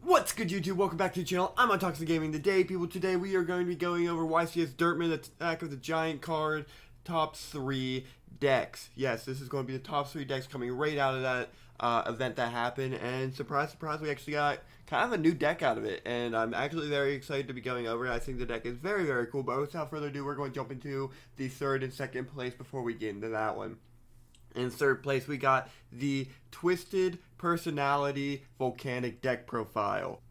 What's good, YouTube? Welcome back to the channel. I'm on Toxic Gaming. Today, people, today we are going to be going over YCS Dortmand, Attack of the Giant card, top 3 decks. Yes, this is going to be the top 3 decks coming right out of that event that happened, and surprise, surprise, we actually got kind of a new deck out of it, and I'm actually very excited to be going over it. I think the deck is very, very cool, but without further ado, we're going to jump into the 3rd and 2nd place before we get into that one. In 3rd place, we got the Twisted Personality Volcanic deck profile.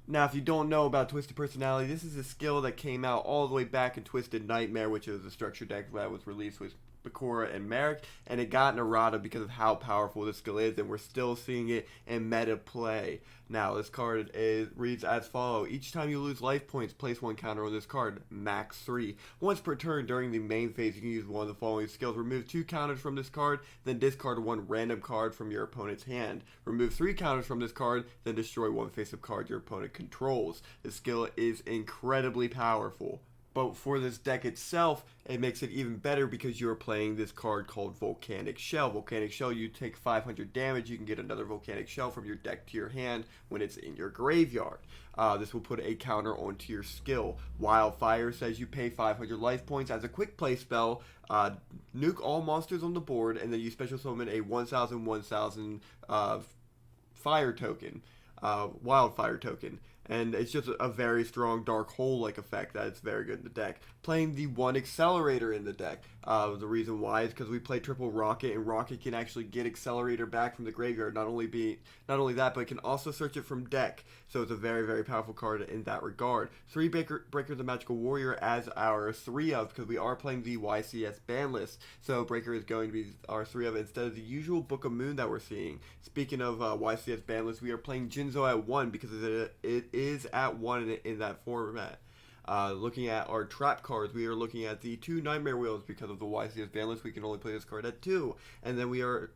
Now, if you don't know about Twisted Personality, this is a skill that came out all the way back in Twisted Nightmare, which is a structure deck that was released with Bakura and Merrick, and it got an errata because of how powerful this skill is, and we're still seeing it in meta play. Now, this card reads as follows. Each time you lose life points, place 1 counter on this card, max 3. Once per turn during the main phase, you can use one of the following skills. Remove 2 counters from this card, then discard 1 random card from your opponent's hand. Remove 3 counters from this card, then destroy 1 face-up card your opponent controls. This skill is incredibly powerful. But for this deck itself, it makes it even better because you're playing this card called Volcanic Shell. Volcanic Shell, you take 500 damage, you can get another Volcanic Shell from your deck to your hand when it's in your graveyard. This will put a counter onto your skill. Wildfire says you pay 500 life points as a quick play spell, nuke all monsters on the board, and then you special summon a 1000 fire token, wildfire token. And it's just a very strong dark hole-like effect that it's very good in the deck. Playing the 1 accelerator in the deck. The reason why is because we play triple Rocket, and Rocket can actually get accelerator back from the graveyard. Not only that, but it can also search it from deck. So it's a very, very powerful card in that regard. 3 Breaker the Magical Warrior as our 3 of, because we are playing the YCS ban list. So Breaker is going to be our 3 of instead of the usual Book of Moon that we're seeing. Speaking of YCS ban list, we are playing Jinzo at 1 because it is at 1 in that format. Looking at our trap cards, we are looking at the 2 Nightmare Wheels because of the YCS ban list. We can only play this card at 2. And then we are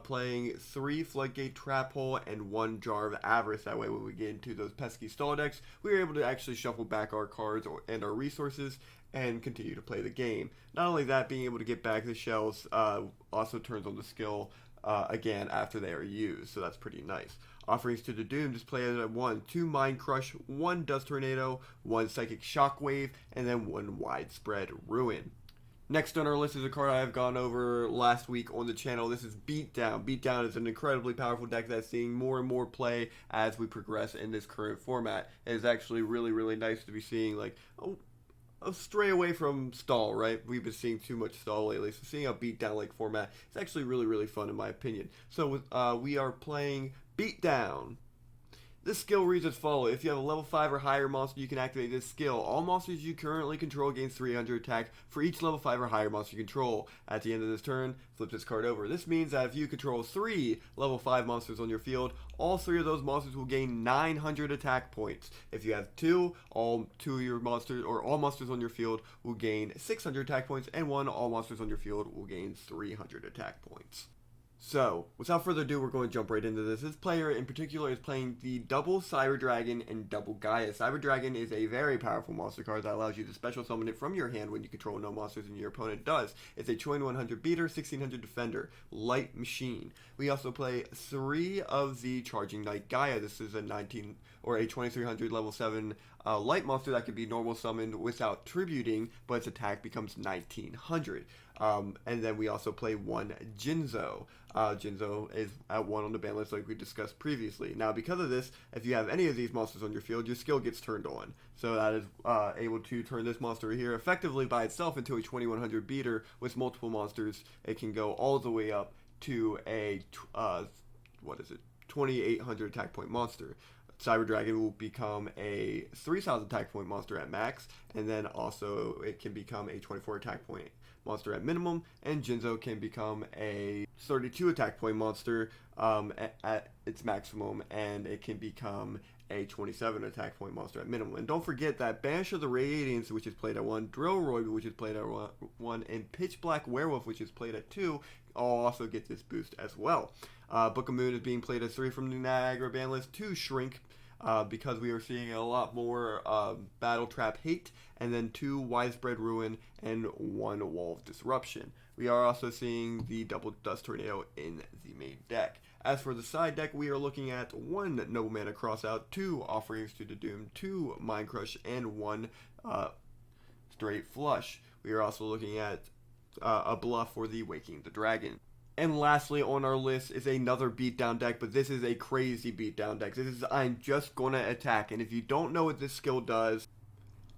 playing 3 Floodgate Trap Hole and 1 Jar of Avarice. That way when we get into those pesky stall decks, we are able to actually shuffle back our cards and our resources and continue to play the game. Not only that, being able to get back the shells also turns on the skill again after they are used, so that's pretty nice. Offerings to the Doom, just play it at 1. 2 Mind Crush, 1 Dust Tornado, 1 Psychic Shockwave, and then 1 Widespread Ruin. Next on our list is a card I have gone over last week on the channel. This is Beatdown. Beatdown is an incredibly powerful deck that's seeing more and more play as we progress in this current format. It is actually really, really nice to be seeing, like, stray away from stall, right? We've been seeing too much stall lately, so seeing a Beatdown-like format is actually really, really fun in my opinion. So we are playing Beatdown. This skill reads as follows. If you have a level 5 or higher monster, you can activate this skill. All monsters you currently control gain 300 attack for each level 5 or higher monster you control. At the end of this turn, flip this card over. This means that if you control 3 level 5 monsters on your field, all 3 of those monsters will gain 900 attack points. If you have 2, all 2 of your monsters, or all monsters on your field will gain 600 attack points, and 1, all monsters on your field will gain 300 attack points. So, without further ado, we're going to jump right into this. This player in particular is playing the double Cyber Dragon and double Gaia. Cyber Dragon is a very powerful monster card that allows you to special summon it from your hand when you control no monsters and your opponent does. It's a 2100 beater, 1600 defender, light machine. We also play 3 of the Charging Knight Gaia. This is a 2300 level 7 light monster that can be normal summoned without tributing, but its attack becomes 1900. And then we also play 1 Jinzo. Jinzo is at 1 on the ban list like we discussed previously. Now, because of this, if you have any of these monsters on your field, your skill gets turned on. So that is able to turn this monster here effectively by itself into a 2100 beater with multiple monsters. It can go all the way up to a 2800 attack point monster. Cyber Dragon will become a 3000 attack point monster at max, and then also it can become a 24 attack point monster at minimum, and Jinzo can become a 32 attack point monster at its maximum, and it can become a 27 attack point monster at minimum. And don't forget that Banish of the Radiance, which is played at 1, Drillroid, which is played at 1, and Pitch Black Werewolf, which is played at 2, all also get this boost as well. Book of Moon is being played as 3 from the Niagara ban list, 2 Shrink, because we are seeing a lot more Battle Trap Hate, and then 2 Widespread Ruin, and 1 Wall of Disruption. We are also seeing the double Dust Tornado in the main deck. As for the side deck, we are looking at 1 Noble Mana Crossout, 2 Offerings to the Doom, 2 Mind Crush, and 1 Straight Flush. We are also looking at a bluff for the Waking the Dragon. And lastly on our list is another beatdown deck, but this is a crazy beatdown deck. This is I'm just gonna attack, and if you don't know what this skill does,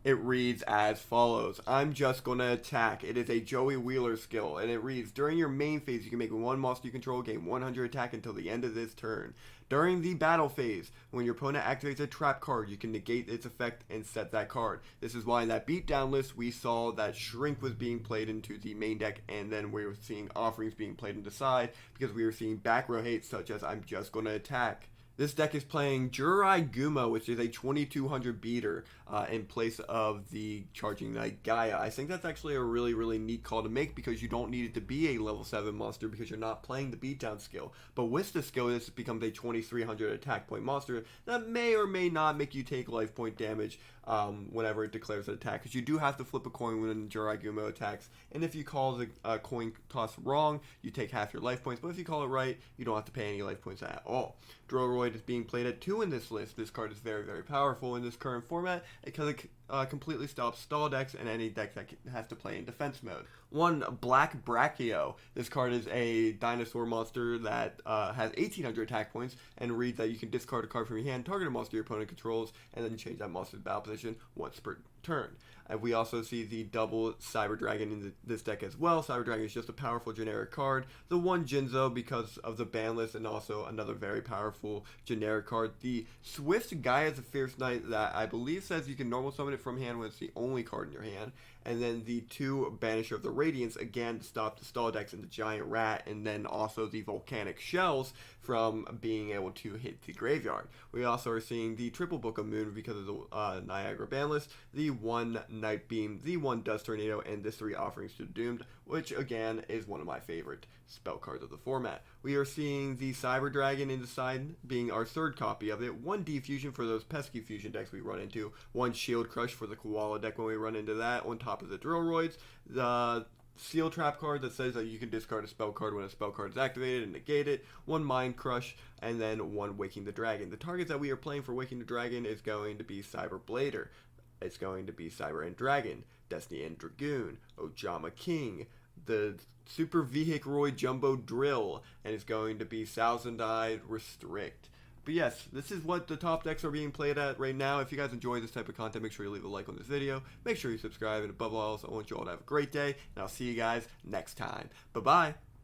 it reads as follows. I'm just gonna attack. It is a Joey Wheeler skill, and it reads, during your main phase, you can make 1 monster you control gain 100 attack until the end of this turn. During the battle phase, when your opponent activates a trap card, you can negate its effect and set that card. This is why in that beatdown list, we saw that Shrink was being played into the main deck, and then we were seeing Offerings being played into side, because we were seeing back row hate such as I'm just gonna attack. This deck is playing Jurai Gumo, which is a 2200 beater in place of the Charging Knight Gaia. I think that's actually a really neat call to make because you don't need it to be a level 7 monster because you're not playing the beatdown skill. But with the skill, this becomes a 2300 attack point monster that may or may not make you take life point damage whenever it declares an attack. Because you do have to flip a coin when Jurai Gumo attacks. And if you call the coin toss wrong, you take half your life points. But if you call it right, you don't have to pay any life points at all. Droroid is being played at 2 in this list. This card is very powerful in this current format because it completely stops stall decks and any deck that has to play in defense mode. 1 Black Brachio. This card is a dinosaur monster that has 1800 attack points and reads that you can discard a card from your hand, target a monster your opponent controls, and then change that monster's battle position once per turn. And we also see the double Cyber Dragon in this deck as well. Cyber Dragon is just a powerful generic card. The 1 Jinzo because of the ban list, and also another very powerful generic card. The Swift Gaia's a Fierce Knight that I believe says you can normal summon it from hand when it's the only card in your hand. And then the 2 Banisher of the Radiance, again to stop the stall decks, and the Giant Rat, and then also the Volcanic Shells from being able to hit the graveyard. We also are seeing the triple Book of Moon because of the Niagara ban list, the 1 Night Beam, the 1 Dust Tornado, and the 3 Offerings to the Doomed, which again is one of my favorite spell cards of the format. We are seeing the Cyber Dragon in the side being our 3rd copy of it, 1 Defusion for those pesky fusion decks we run into, 1 Shield Crush for the Koala deck when we run into that, on top of the Drillroids, the Seal Trap card that says that you can discard a spell card when a spell card is activated and negate it, 1 Mind Crush, and then 1 Waking the Dragon. The targets that we are playing for Waking the Dragon is going to be Cyber Blader, it's going to be Cyber End Dragon, Destiny End Dragoon, Ojama King, the Super Vehicroid Jumbo Drill, and it's going to be Thousand Eye Restrict. But yes, this is what the top decks are being played at right now. If you guys enjoy this type of content, make sure you leave a like on this video. Make sure you subscribe, and above all else, I want you all to have a great day, and I'll see you guys next time. Bye-bye.